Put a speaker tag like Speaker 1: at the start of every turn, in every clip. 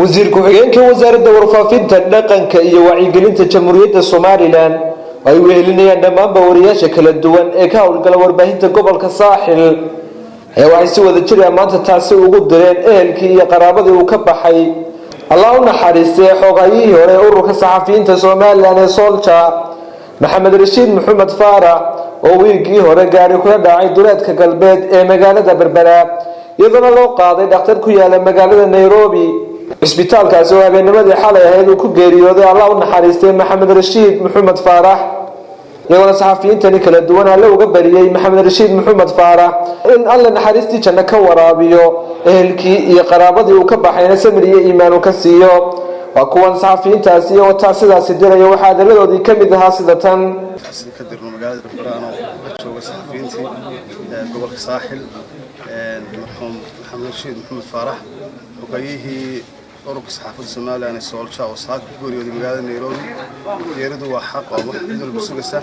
Speaker 1: وزير ku-xigeenka wasaaradda warfaafinta dhaqanka iyo wacyigelinta jamhuuriyadda Soomaaliland ay weelinayaan dhammaan wariyaasha kala duwan ee ka howlgala warbaahinta gobolka Saaxil waxay si wada jir ah maanta taasi ugu direen ehelkii iyo qaraabadii uu ka baxay Allah u naxariistay xoogayihii hore ururka saxafiyiinta Soomaaliland ee Solja Maxamed Rashiid Maxamed Faarax oo wiilkii hore gaari ku dhacay duleedka galbeed ee magaalada Berbera iyadoo loo qaaday dhakhtar ku yaala magaalada Nairobi isbitaalkaas oo habeennimadii xalay ahayd uu ku geeriyooday Allah u naxariistay Maxamed Rashiid Maxamed Faarax iyagoo saxafiyiinta kala duwan la uga bariyay Maxamed Rashiid Maxamed Faarax in Allah naxariistii janno ka waraabiyo ehelkii iyo qaraabadii uu ka baxayna samir iyo iimaan uu ka siiyo waa kuwan saxafiyiintaasi oo taasidaasi diray waxa daladoodii kamid ahaa sida tan
Speaker 2: ka dirno magaalada Berbera oo jooga saxafiyiintii gobolka Saaxil marxuum Maxamed Rashiid Maxamed Faarax وكيه أروك صحافة الصومالية أنا سؤال شاو صاق بقول يودي مقالة نيروبي يردوا حق وواحد يدل بسوقسه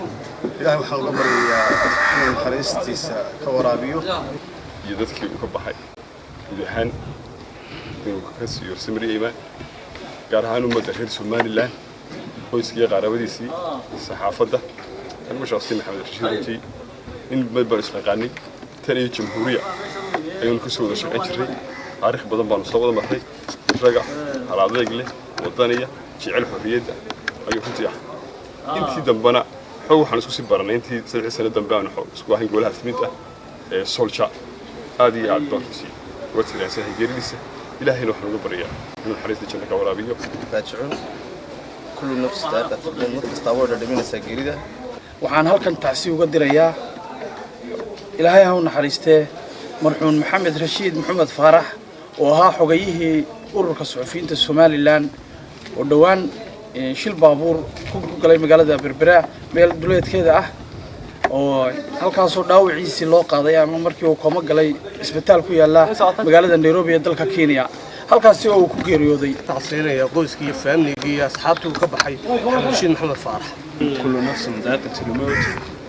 Speaker 2: إله وحنا قبر من خريستيس كورابيو
Speaker 3: يدتك وكبحي يدهن وكسر يرسمري إيمان قارهان ومدهر الصومالية ويسقي قاربديسي صحافة ده أنا مش أصلي محمد رشيد إن بدبر اسمه قاني تاني جمهورية أيون كسر شقة جري تاريخ بدن بان soo wada martay raga haladeeg leh wadaniya jecel xorriyada ayuu ku tiyaa intii dambana xoog waxaan isku sii baranay intii 3 sano dambe aan isku ahayn golaha fidinta ee Solja aad iyo aad baan kusii watigaasay geeridiisa ilaahayna waxaan uga baryaa inuu xariista janno ka waraabiyo
Speaker 2: raajicun kullu nafs taaqat mid kasta wada dhimanaysa geerida
Speaker 4: waxaan halkan taasi uga dirayaa ilaahay ha u naxariistee marxuum Maxamed Rashiid Maxamed Faarax oo ahaa xogayihii ururka saxafiyiinta Soomaaliland oo dhawaan shil baabuur ku galay magaalada Berbera meel duleedkeeda ah oo halkaas oo dhaawiciisi loo qaaday ama markii uu koma galay isbitaal ku yaala magaalada Nairobi ee dalka Kenya halkaas oo uu ku geeriyooday
Speaker 2: tacsiinaya qoyskii family-gii asxaabtu ka baxay Rashiid Maxamed Faarax
Speaker 5: kullu nafsin daaqatul mawt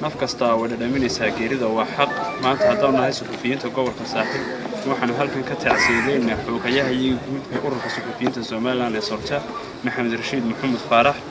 Speaker 5: naf kasta wada dhaminaysa geerida waa xaq maanta haddaan nahay saxafiyiinta gobolka Saaxil waxaan halkan ka tacsiideynaa xogayaha guud ee ururka saxafiyiinta Soomaaliland ee Solja Maxamed Rashiid Maxamed Faarax